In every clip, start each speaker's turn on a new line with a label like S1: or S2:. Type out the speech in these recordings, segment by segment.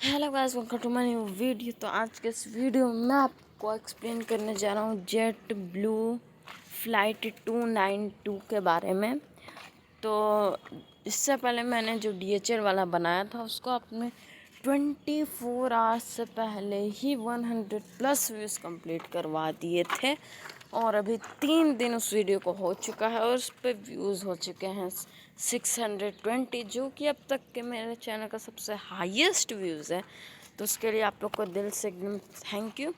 S1: Hello guys, welcome to my new video. तो आज के इस वीडियो में मैं आपको एक्सप्लेन करने जा रहा हूँ जेट ब्लू फ्लाइट 292 के बारे में। तो इससे पहले मैंने जो DHL वाला बनाया था उसको अपने 24 आवर्स से पहले ही 100+ व्यूज़ कंप्लीट करवा दिए थे और अभी 3 दिन उस वीडियो को हो चुका है और उस पर व्यूज़ हो चुके हैं 620, जो कि अब तक के मेरे चैनल का सबसे हाईएस्ट व्यूज़ है। तो उसके लिए आप लोग को दिल से एकदम थैंक यू।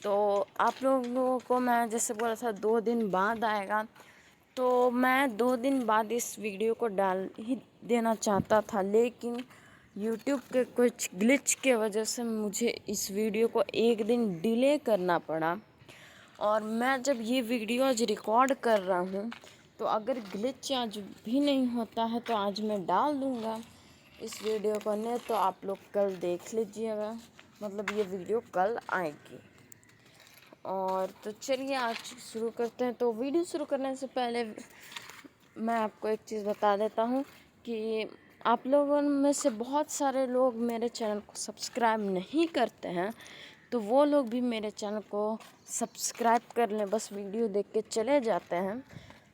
S1: तो आप लोगों को मैं जैसे बोला था 2 दिन बाद आएगा, तो मैं 2 दिन बाद इस वीडियो को डाल ही देना चाहता था, लेकिन यूट्यूब के कुछ ग्लिच के वजह से मुझे इस वीडियो को 1 दिन डिले करना पड़ा। और मैं जब ये वीडियो आज रिकॉर्ड कर रहा हूँ तो अगर ग्लिच आज भी नहीं होता है तो आज मैं डाल दूँगा इस वीडियो को, नहीं तो आप लोग कल देख लीजिएगा, मतलब ये वीडियो कल आएगी। और तो चलिए आज शुरू करते हैं। तो वीडियो शुरू करने से पहले मैं आपको एक चीज़ बता देता हूँ कि आप लोगों में से बहुत सारे लोग मेरे चैनल को सब्सक्राइब नहीं करते हैं, तो वो लोग भी मेरे चैनल को सब्सक्राइब कर लें। बस वीडियो देख के चले जाते हैं,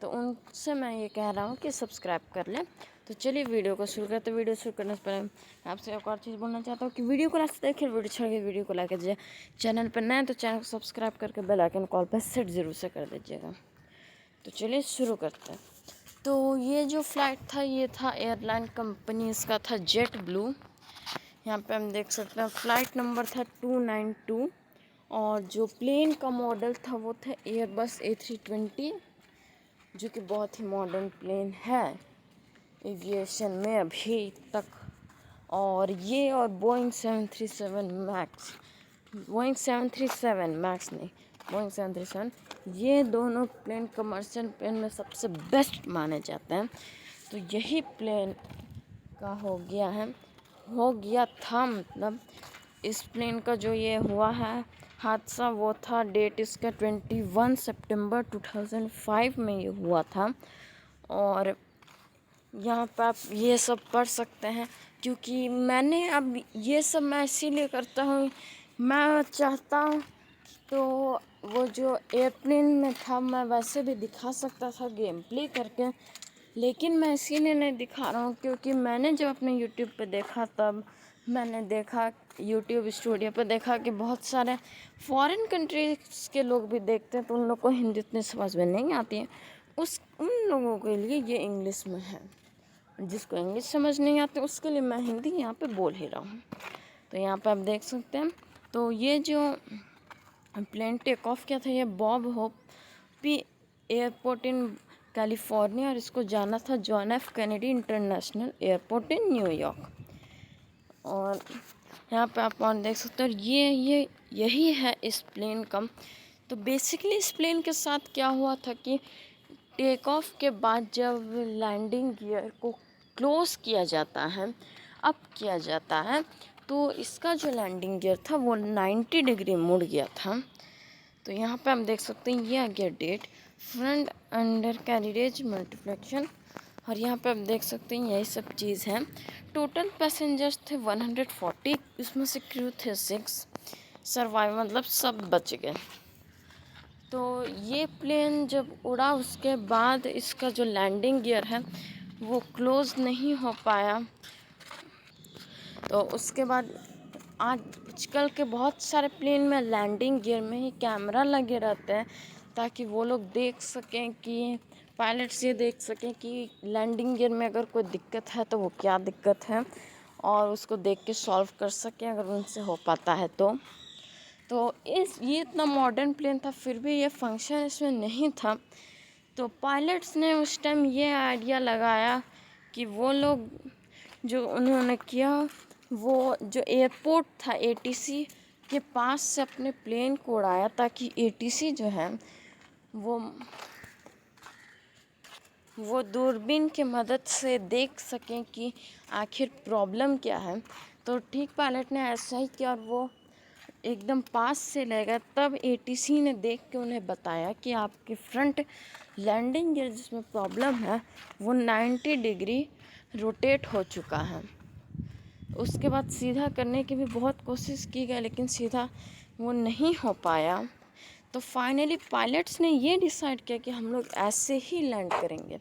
S1: तो उनसे मैं ये कह रहा हूँ कि सब्सक्राइब कर लें। तो चलिए वीडियो को शुरू करते हैं। वीडियो शुरू करने से पहले मैं आपसे एक और चीज़ बोलना चाहता हूँ कि वीडियो को लास्ट देखिए, वीडियो छोड़ के वीडियो को लाइक कीजिए। चैनल पर नए तो चैनल को सब्सक्राइब करके बेल आइकन कॉल पर सेट ज़रूर से कर दीजिएगा। तो चलिए शुरू करते हैं। तो ये जो फ़्लाइट था ये था एयरलाइन कंपनी, इसका था जेट ब्लू। यहाँ पे हम देख सकते हैं फ़्लाइट नंबर था 292 और जो प्लेन का मॉडल था वो था एयरबस A320, जो कि बहुत ही मॉडर्न प्लेन है एविएशन में अभी तक। और ये और बोइंग 737 मैक्स, बोइंग 737 मैक्स नहीं, बोइंग 737, ये दोनों प्लेन कमर्शियल प्लेन में सबसे बेस्ट माने जाते हैं। तो यही प्लेन का हो गया था, मतलब इस प्लेन का जो ये हुआ है हादसा, वो था डेट इसका 21 सितंबर 2005 में ये हुआ था। और यहाँ पर आप ये सब पढ़ सकते हैं, क्योंकि मैंने अब ये सब मैं इसीलिए करता हूँ, मैं चाहता हूँ तो वो जो एयरप्लेन में था मैं वैसे भी दिखा सकता था गेम प्ले करके, लेकिन मैं इसीलिए नहीं दिखा रहा हूँ क्योंकि मैंने जब अपने यूट्यूब पे देखा तब मैंने देखा, यूट्यूब स्टूडियो पे देखा कि बहुत सारे फॉरेन कंट्रीज़ के लोग भी देखते हैं, तो उन लोग को हिंदी इतनी समझ में नहीं आती है। उन लोगों के लिए ये इंग्लिश में है, जिसको इंग्लिश समझ नहीं आती उसके लिए मैं हिंदी यहाँ पे बोल ही रहा हूँ। तो यहाँ पे आप देख सकते हैं। तो ये जो प्लेन टेक ऑफ किया था ये Bob hope P airport in California, और इसको जाना था John F Kennedy international airport in New York. और यहाँ पे आप और देख सकते हैं यही है इस प्लेन का। तो बेसिकली इस प्लेन के साथ क्या हुआ था कि टेक ऑफ के बाद जब लैंडिंग गियर को क्लोज किया जाता है, अप किया जाता है, तो इसका जो लैंडिंग गियर था वो 90 डिग्री मुड़ गया था। तो यहाँ पे हम देख सकते हैं ये आ गया डेट, फ्रंट अंडर कैरियज मल्टीप्लेक्शन, और यहाँ पे आप देख सकते हैं यही सब चीज़ है। टोटल पैसेंजर्स थे 140, इसमें से क्रू थे 6, सर्वाइव मतलब सब बच गए। तो ये प्लेन जब उड़ा उसके बाद इसका जो लैंडिंग गियर है वो क्लोज़ नहीं हो पाया। तो उसके बाद आजकल के बहुत सारे प्लेन में लैंडिंग गियर में ही कैमरा लगे रहते हैं, ताकि वो लोग देख सकें कि पायलट्स ये देख सकें कि लैंडिंग गियर में अगर कोई दिक्कत है तो वो क्या दिक्कत है, और उसको देख के सॉल्व कर सकें अगर उनसे हो पाता है तो ये इतना मॉडर्न प्लेन था फिर भी ये फंक्शन इसमें नहीं था। तो पायलट्स ने उस टाइम ये आइडिया लगाया कि वो लोग जो उन्होंने किया, वो जो एयरपोर्ट था ATC के पास से अपने प्लेन को उड़ाया, ताकि ATC जो है वो दूरबीन की मदद से देख सकें कि आखिर प्रॉब्लम क्या है। तो ठीक पायलट ने ऐसा ही किया और वो एकदम पास से ले गया। तब ATC ने देख के उन्हें बताया कि आपके फ्रंट लैंडिंग गियर जिसमें प्रॉब्लम है वो 90 डिग्री रोटेट हो चुका है। उसके बाद सीधा करने की भी बहुत कोशिश की गई, लेकिन सीधा वो नहीं हो पाया। तो फाइनली पायलट्स ने ये डिसाइड किया कि हम लोग ऐसे ही लैंड करेंगे।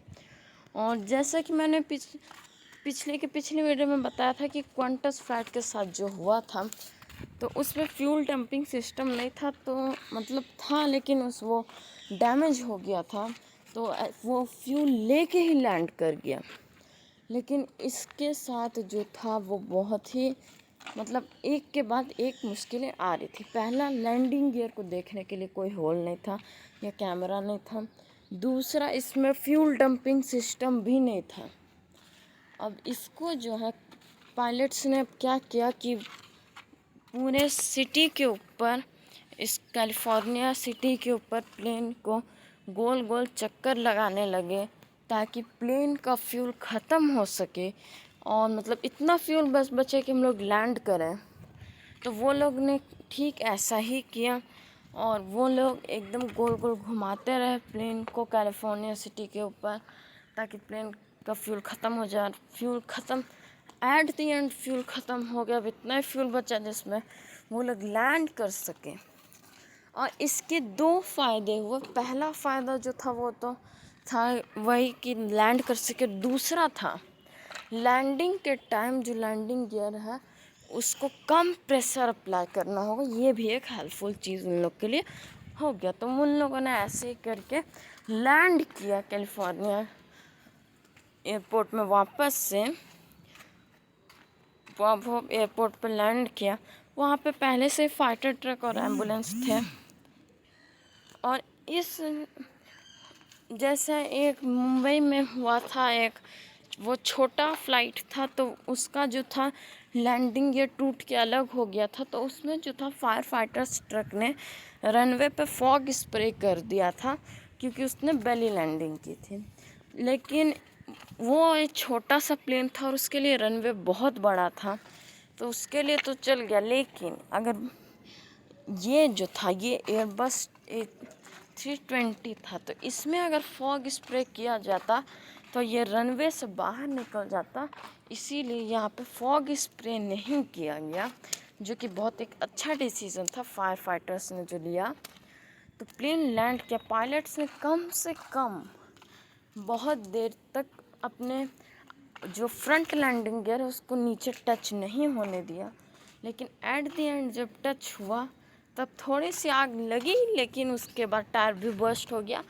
S1: और जैसा कि मैंने पिछले वीडियो में बताया था कि क्वांटस फ्लाइट के साथ जो हुआ था, तो उसमें फ्यूल डंपिंग सिस्टम नहीं था, तो मतलब था लेकिन वो डैमेज हो गया था, तो वो फ्यूल लेके ही लैंड कर गया। लेकिन इसके साथ जो था वो बहुत ही मतलब एक के बाद एक मुश्किलें आ रही थी। पहला, लैंडिंग गियर को देखने के लिए कोई होल नहीं था या कैमरा नहीं था। दूसरा, इसमें फ्यूल डंपिंग सिस्टम भी नहीं था। अब इसको जो है पायलट्स ने क्या किया कि पूरे सिटी के ऊपर, इस कैलिफोर्निया सिटी के ऊपर प्लेन को गोल गोल चक्कर लगाने लगे ताकि प्लेन का फ्यूल ख़त्म हो सके और मतलब इतना फ्यूल बस बचे कि हम लोग लैंड करें। तो वो लोग ने ठीक ऐसा ही किया और वो लोग एकदम गोल गोल घुमाते रहे प्लेन को कैलिफोर्निया सिटी के ऊपर ताकि प्लेन का फ्यूल ख़त्म हो जाए। फ्यूल ख़त्म, एट द एंड फ्यूल ख़त्म हो गया। अब इतना ही फ्यूल बचा जिसमें वो लोग लैंड कर सके। और इसके दो फ़ायदे हुए। पहला फ़ायदा जो था वो तो था वही कि लैंड कर सके। दूसरा था लैंडिंग के टाइम जो लैंडिंग गियर है उसको कम प्रेशर अप्लाई करना होगा। ये भी एक हेल्पफुल चीज़ उन लोग के लिए हो गया। तो उन लोगों ने ऐसे ही करके लैंड किया कैलिफोर्निया एयरपोर्ट में। वापस से वो एयरपोर्ट पर लैंड किया। वहाँ पे पहले से फाइटर ट्रक और एम्बुलेंस थे। और इस जैसा एक मुंबई में हुआ था, एक वो छोटा फ्लाइट था, तो उसका जो था लैंडिंग गियर टूट के अलग हो गया था। तो उसमें जो था फायर फाइटर्स ट्रक ने रनवे पे फॉग स्प्रे कर दिया था क्योंकि उसने बेली लैंडिंग की थी। लेकिन वो एक छोटा सा प्लेन था और उसके लिए रनवे बहुत बड़ा था, तो उसके लिए तो चल गया। लेकिन अगर ये जो था ये एयरबस 320 था, तो इसमें अगर फॉग स्प्रे किया जाता तो ये रनवे से बाहर निकल जाता। इसीलिए यहाँ पे फॉग स्प्रे नहीं किया गया, जो कि बहुत एक अच्छा डिसीज़न था फायर फाइटर्स ने जो लिया। तो प्लेन लैंड किया। पायलट्स ने कम से कम बहुत देर तक अपने जो फ्रंट लैंडिंग गियर है उसको नीचे टच नहीं होने दिया। लेकिन एट द एंड जब टच हुआ तब थोड़ी सी आग लगी, लेकिन उसके बाद टायर भी बर्स्ट हो गया।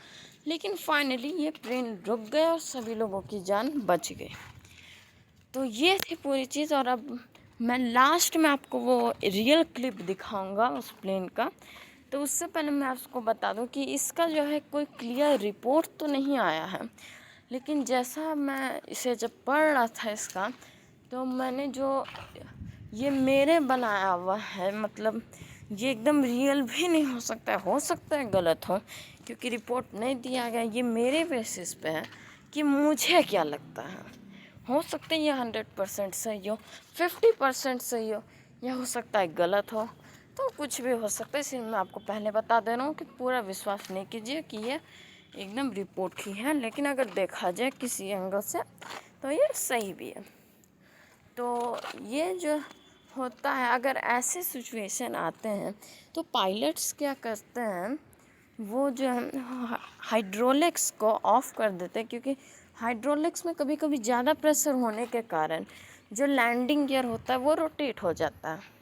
S1: लेकिन फाइनली ये प्लेन रुक गया और सभी लोगों की जान बच गई। तो ये थी पूरी चीज़। और अब मैं लास्ट में आपको वो रियल क्लिप दिखाऊंगा उस प्लेन का। तो उससे पहले मैं आपको बता दूं कि इसका जो है कोई क्लियर रिपोर्ट तो नहीं आया है, लेकिन जैसा मैं इसे जब पढ़ रहा था इसका, तो मैंने जो ये मेरे बनाया हुआ है, मतलब ये एकदम रियल भी नहीं हो सकता है गलत हो क्योंकि रिपोर्ट नहीं दिया गया। ये मेरे बेसिस पे है कि मुझे क्या लगता है। हो सकता है ये 100% सही हो, 50% सही हो, या हो सकता है गलत हो। तो कुछ भी हो सकता है, इसलिए मैं आपको पहले बता दे रहा हूँ कि पूरा विश्वास नहीं कीजिए कि ये एकदम रिपोर्ट ही है। लेकिन अगर देखा जाए किसी एंगल से तो ये सही भी है। तो ये जो होता है, अगर ऐसे सिचुएशन आते हैं तो पायलट्स क्या करते हैं, वो जो है हाइड्रोलिक्स को ऑफ कर देते हैं, क्योंकि हाइड्रोलिक्स में कभी कभी ज़्यादा प्रेशर होने के कारण जो लैंडिंग गियर होता है वो रोटेट हो जाता है।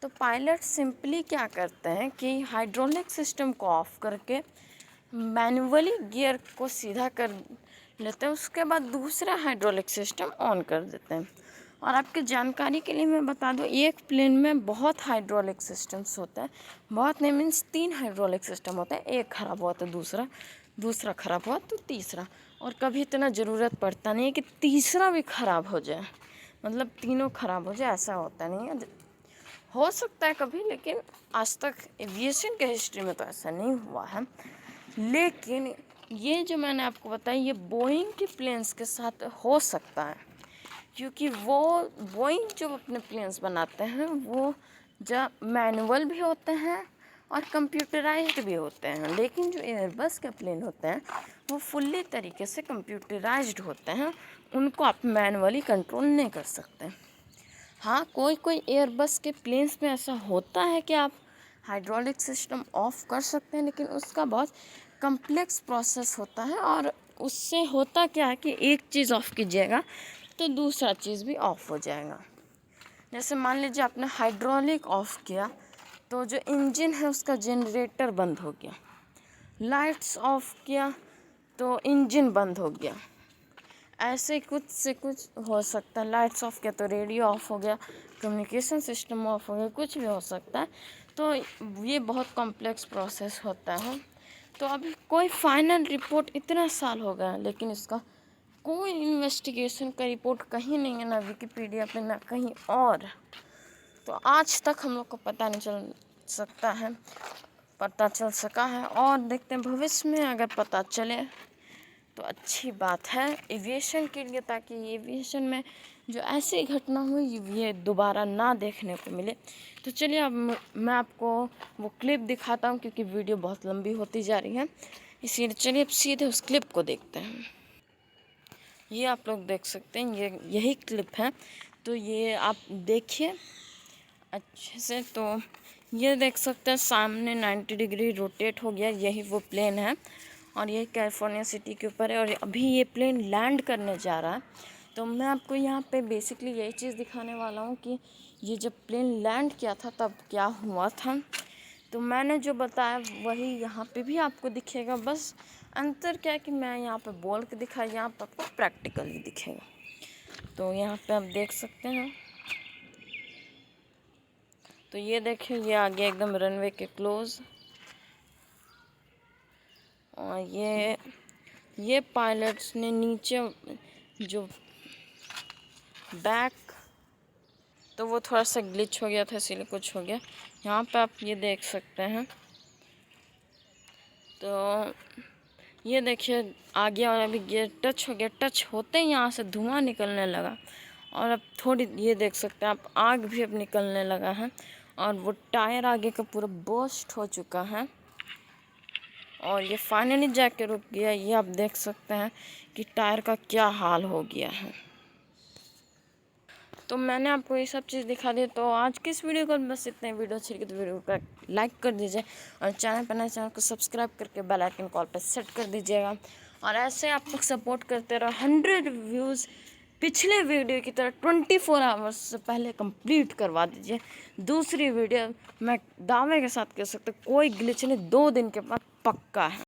S1: तो पायलट सिंपली क्या करते हैं कि हाइड्रोलिक सिस्टम को ऑफ करके मैनुअली गियर को सीधा कर लेते हैं, उसके बाद दूसरा हाइड्रोलिक सिस्टम ऑन कर देते हैं। और आपकी जानकारी के लिए मैं बता दूं, एक प्लेन में बहुत हाइड्रोलिक सिस्टम्स होते हैं। बहुत नहीं मीन्स 3 हाइड्रोलिक सिस्टम होते हैं। एक ख़राब हुआ तो दूसरा ख़राब हुआ तो तीसरा। और कभी इतना ज़रूरत पड़ता नहीं है कि तीसरा भी ख़राब हो जाए, मतलब तीनों ख़राब हो जाए, ऐसा होता नहीं है। हो सकता है कभी, लेकिन आज तक एविएशन के हिस्ट्री में तो ऐसा नहीं हुआ है। लेकिन ये जो मैंने आपको बताया ये बोइंग के प्लेन्स के साथ हो सकता है, क्योंकि वो बोइंग जो अपने प्लेन्स बनाते हैं वो जब मैनुअल भी होते हैं और कंप्यूटराइज्ड भी होते हैं। लेकिन जो एयरबस के प्लेन होते हैं वो फुल्ली तरीके से कंप्यूटराइज्ड होते हैं, उनको आप मैनुअली कंट्रोल नहीं कर सकते। हाँ, कोई कोई एयरबस के प्लेन्स में ऐसा होता है कि आप हाइड्रोलिक सिस्टम ऑफ कर सकते हैं, लेकिन उसका बहुत कम्प्लेक्स प्रोसेस होता है। और उससे होता क्या है कि एक चीज़ ऑफ कीजिएगा तो दूसरा चीज़ भी ऑफ हो जाएगा। जैसे मान लीजिए आपने हाइड्रोलिक ऑफ किया तो जो इंजन है उसका जनरेटर बंद हो गया, लाइट्स ऑफ किया तो इंजन बंद हो गया। ऐसे कुछ से कुछ हो सकता है। लाइट्स ऑफ किया तो रेडियो ऑफ हो गया, कम्युनिकेशन सिस्टम ऑफ हो गया, कुछ भी हो सकता है। तो ये बहुत कॉम्प्लेक्स प्रोसेस होता है। तो अभी कोई फाइनल रिपोर्ट इतना साल हो गया लेकिन इसका कोई इन्वेस्टिगेशन का रिपोर्ट कहीं नहीं है, ना विकिपीडिया पे ना कहीं और। तो आज तक हम लोग को पता चल सका है और देखते हैं भविष्य में अगर पता चले तो अच्छी बात है एविएशन के लिए, ताकि एविएशन में जो ऐसी घटना हुई ये दोबारा ना देखने को मिले। तो चलिए अब मैं आपको वो क्लिप दिखाता हूँ, क्योंकि वीडियो बहुत लंबी होती जा रही है, इसीलिए चलिए अब सीधे उस क्लिप को देखते हैं। ये आप लोग देख सकते हैं, यही क्लिप है। तो ये आप देखिए अच्छे से। तो ये देख सकते हैं सामने 90 डिग्री रोटेट हो गया, यही वो प्लेन है और ये कैलिफोर्निया सिटी के ऊपर है और अभी ये प्लेन लैंड करने जा रहा है। तो मैं आपको यहाँ पे बेसिकली यही चीज़ दिखाने वाला हूँ कि ये जब प्लेन लैंड किया था तब क्या हुआ था। तो मैंने जो बताया वही यहाँ पे भी आपको दिखेगा, बस अंतर क्या है कि मैं यहाँ पे बोल के दिखाया, यहाँ पर आपको प्रैक्टिकली दिखेगा। तो यहाँ पे आप देख सकते हैं। तो ये देखिए ये आ गया एकदम रनवे के क्लोज। और ये पायलट्स ने नीचे जो बैक, तो वो थोड़ा सा ग्लिच हो गया था इसीलिए कुछ हो गया। यहाँ पे आप ये देख सकते हैं। तो ये देखिए आ गया और अभी गियर टच हो गया। टच होते ही यहाँ से धुआं निकलने लगा और अब थोड़ी ये देख सकते हैं आप आग भी अब निकलने लगा है और वो टायर आगे का पूरा बर्स्ट हो चुका है और ये फाइनली जाके रुक गया। ये आप देख सकते हैं कि टायर का क्या हाल हो गया है। तो मैंने आपको ये सब चीज़ दिखा दी। तो आज की इस वीडियो को बस इतने। वीडियो अच्छी लगी तो वीडियो को लाइक कर दीजिए और चैनल पर नए चैनल को सब्सक्राइब करके बेल आइकन कॉल पर सेट कर दीजिएगा। और ऐसे आप लोग सपोर्ट करते रहो। 100 व्यूज़ पिछले वीडियो की तरह 24 आवर्स से पहले कंप्लीट करवा दीजिए। दूसरी वीडियो मैं दावे के साथ कह सकता हूँ कोई ग्लिच नहीं, 2 दिन के बाद पक्का है।